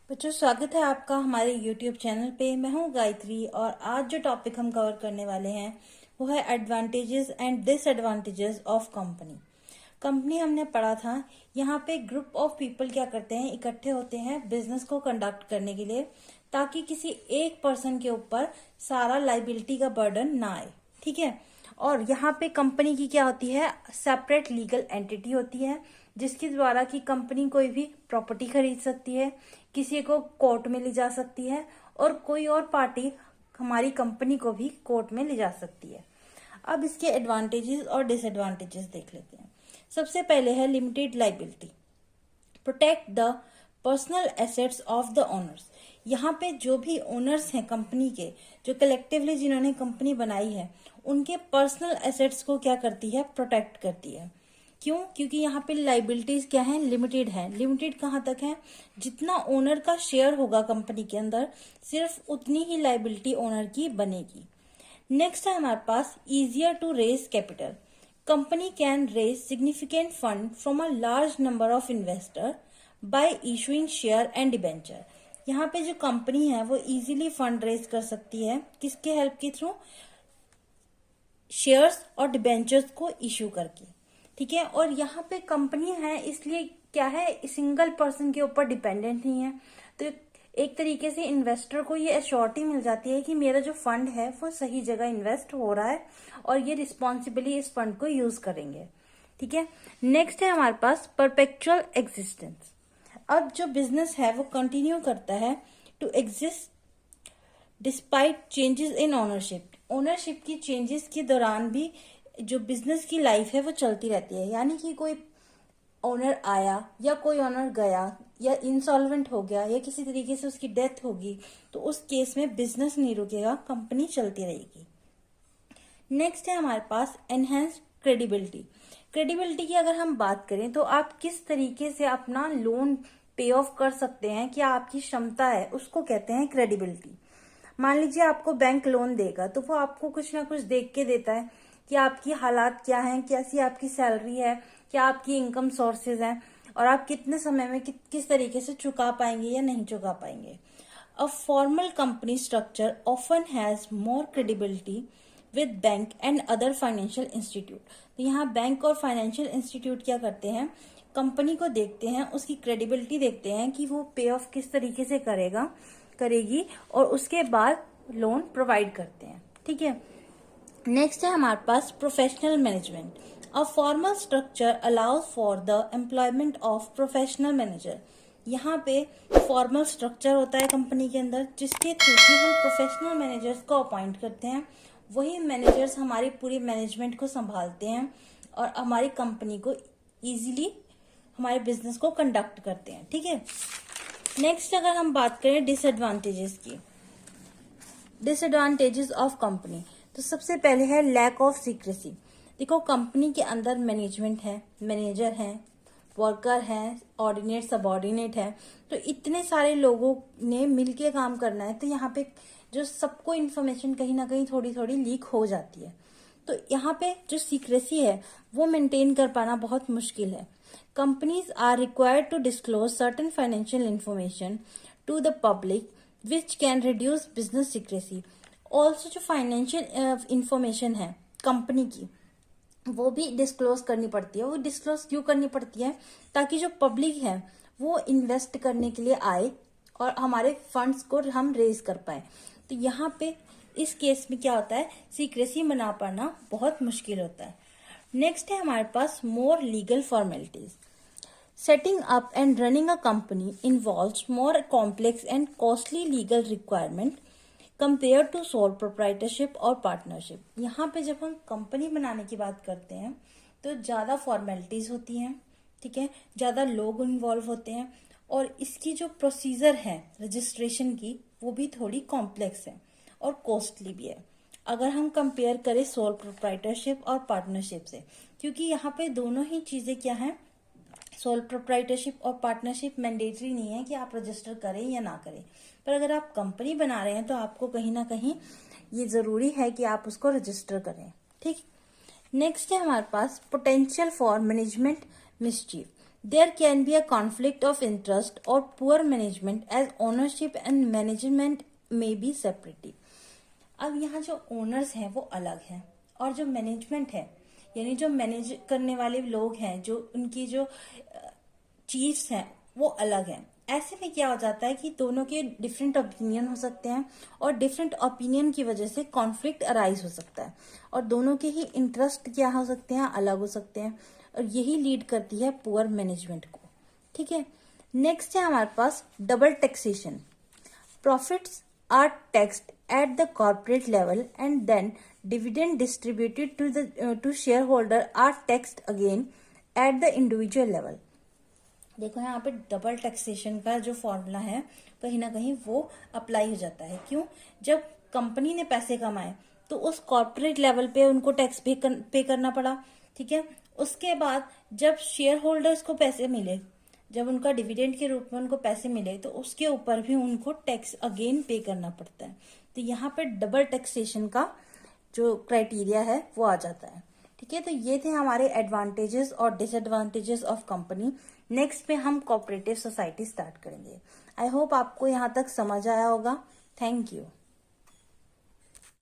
बच्चों, स्वागत है आपका हमारे YouTube चैनल पे। मैं हूँ गायत्री और आज जो टॉपिक हम कवर करने वाले हैं वो है advantages and disadvantages of company. Company हमने पढ़ा था। यहाँ पे ग्रुप ऑफ पीपल क्या करते हैं, इकट्ठे होते हैं बिजनेस को कंडक्ट करने के लिए, ताकि किसी एक पर्सन के ऊपर सारा लाइबिलिटी का बर्डन ना आए। ठीक है। और यहाँ पे कंपनी की क्या होती है, सेपरेट लीगल एंटिटी होती है जिसके द्वारा की कंपनी कोई भी प्रॉपर्टी खरीद सकती है, किसी को कोर्ट में ले जा सकती है और कोई और पार्टी हमारी कंपनी को भी कोर्ट में ले जा सकती है। अब इसके एडवांटेजेस और डिसएडवांटेजेस देख लेते हैं। सबसे पहले है limited liability, protect the personal assets of the owners. यहाँ पे जो भी ओनर्स हैं कंपनी के, जो कलेक्टिवली जिन्होंने कंपनी बनाई है, उनके पर्सनल एसेट्स को क्या करती है, प्रोटेक्ट करती है। क्यों? क्योंकि यहाँ पे लाइबिलिटीज क्या है, लिमिटेड है। लिमिटेड कहाँ तक है, जितना ओनर का शेयर होगा कंपनी के अंदर सिर्फ उतनी ही लाइबिलिटी ओनर की बनेगी। नेक्स्ट है हमारे पास easier to raise capital. Company can raise significant fund from a large number of investor by issuing share and debenture. यहाँ पे जो कंपनी है वो इजीली फंड रेज कर सकती है, किसके हेल्प के थ्रू, शेयर्स और डिबेंचर्स को इशू करके। ठीक है। और यहाँ पे कंपनी है इसलिए क्या है, सिंगल पर्सन के ऊपर डिपेंडेंट नहीं है, तो एक तरीके से इन्वेस्टर को ये एश्योरिटी मिल जाती है कि मेरा जो फंड है वो सही जगह इन्वेस्ट हो रहा है और ये रिस्पॉन्सिबली इस फंड को यूज करेंगे। ठीक है। नेक्स्ट है हमारे पास परपेचुअल एग्जिस्टेंस। अब जो बिजनेस है वो कंटिन्यू करता है to exist despite changes in ownership. Ownership की चेंजेस के दौरान भी जो बिजनेस की लाइफ है वो चलती रहती है। यानी कि कोई ओनर आया या कोई ओनर गया या इंसॉल्वेंट हो गया या किसी तरीके से उसकी डेथ होगी, तो उस केस में बिजनेस नहीं रुकेगा, कंपनी चलती रहेगी। नेक्स्ट है हमारे पास एनहेंस्ड क्रेडिबिलिटी। क्रेडिबिलिटी की अगर हम बात करें तो आप किस तरीके से अपना लोन पे ऑफ कर सकते हैं, क्या आपकी क्षमता है, उसको कहते हैं क्रेडिबिलिटी। मान लीजिए आपको बैंक लोन देगा तो वो आपको कुछ ना कुछ देख के देता है कि आपकी हालात क्या हैं, कैसी आपकी सैलरी है, क्या आपकी इनकम सोर्सेज हैं और आप कितने समय में किस तरीके से चुका पाएंगे या नहीं चुका पाएंगे। A formal company structure often has more credibility with bank and other financial institute. तो यहाँ बैंक और फाइनेंशियल इंस्टीट्यूट क्या करते हैं, कंपनी को देखते हैं, उसकी क्रेडिबिलिटी देखते हैं कि वो पे ऑफ किस तरीके से करेगी और उसके बाद लोन प्रोवाइड करते हैं। ठीक है। नेक्स्ट है हमारे पास professional management. A formal structure allows for the employment of professional manager. यहाँ पे फॉर्मल स्ट्रक्चर होता है कंपनी के अंदर जिसके थ्रू हम प्रोफेशनल मैनेजर्स को अपॉइंट करते हैं। वही मैनेजर्स हमारी पूरी मैनेजमेंट को संभालते हैं और हमारी कंपनी को इजीली हमारे बिजनेस को कंडक्ट करते हैं। ठीक है। नेक्स्ट अगर हम बात करें डिसएडवांटेजेस की, डिसएडवांटेजेस ऑफ कंपनी, तो सबसे पहले है लैक ऑफ सीक्रेसी। देखो, कंपनी के अंदर मैनेजमेंट है, मैनेजर है, वर्कर है, ऑर्डिनेट सबऑर्डिनेट है, तो इतने सारे लोगों ने मिलके काम करना है, तो यहाँ पे जो सबको इन्फॉर्मेशन कहीं ना कहीं थोड़ी थोड़ी लीक हो जाती है। तो यहाँ पे जो सीक्रेसी है वो मेंटेन कर पाना बहुत मुश्किल है। Companies are required to disclose certain financial information to the public which can reduce business secrecy. Also जो फाइनेंशियल इंफॉर्मेशन है कंपनी की वो भी डिस्क्लोज करनी पड़ती है। वो डिस्क्लोज क्यों करनी पड़ती है, ताकि जो पब्लिक है वो इन्वेस्ट करने के लिए आए और हमारे फंड्स को हम रेज कर पाए। तो यहाँ पे इस केस में क्या होता है, सीक्रेसी बना पाना बहुत मुश्किल होता है। नेक्स्ट है हमारे पास more legal formalities. Setting up and running a company involves more complex and costly legal requirement compare to sole proprietorship और पार्टनरशिप। यहाँ पे जब हम कंपनी बनाने की बात करते हैं तो ज्यादा फॉर्मेलिटीज होती हैं। ठीक है। ज्यादा लोग इन्वॉल्व होते हैं और इसकी जो प्रोसीजर है रजिस्ट्रेशन की वो भी थोड़ी कॉम्प्लेक्स है और कॉस्टली भी है अगर हम कंपेयर करें सोल प्रोप्राइटरशिप और पार्टनरशिप से, क्योंकि यहाँ पे दोनों ही चीजें क्या है, सोल प्रोप्राइटरशिप और पार्टनरशिप मैंडेटरी नहीं है कि आप रजिस्टर करें या ना करें, पर अगर आप कंपनी बना रहे हैं तो आपको कहीं ना कहीं ये जरूरी है कि आप उसको रजिस्टर करें। ठीक। नेक्स्ट है हमारे पास potential for management mischief. There can be a conflict of interest or poor management as ownership and management may be separate. अब यहाँ जो ओनर्स हैं वो अलग हैं और जो मैनेजमेंट है यानी जो मैनेज करने वाले लोग हैं, जो उनकी जो चीफ्स हैं वो अलग हैं। ऐसे में क्या हो जाता है कि दोनों के डिफरेंट ओपिनियन हो सकते हैं और डिफरेंट ओपिनियन की वजह से कॉन्फ्लिक्ट अराइज हो सकता है और दोनों के ही इंटरेस्ट क्या हो सकते हैं, अलग हो सकते हैं और यही लीड करती है पुअर मैनेजमेंट को। ठीक है, नेक्स्ट है हमारे पास double taxation. Profits are taxed at the corporate level and then dividend distributed to shareholder are taxed again at the individual level। देखो यहाँ पे डबल टैक्सेशन का जो फॉर्मूला है कहीं ना कहीं वो अप्लाई हो जाता है। क्यों? जब कंपनी ने पैसे कमाए तो उस कॉर्पोरेट लेवल पे उनको टैक्स पे करना पड़ा। ठीक है, उसके बाद जब शेयर होल्डर्स को पैसे मिले, जब उनका डिविडेंड के रूप में उनको पैसे मिले तो उसके ऊपर भी उनको टैक्स अगेन पे करना पड़ता है। तो यहाँ पे डबल टैक्सेशन का जो क्राइटेरिया है वो आ जाता है। ठीक है, तो ये थे हमारे एडवांटेजेस और डिसएडवांटेजेस ऑफ कंपनी। नेक्स्ट में हम कोऑपरेटिव सोसाइटी स्टार्ट करेंगे। आई होप आपको यहाँ तक समझ आया होगा। Thank you.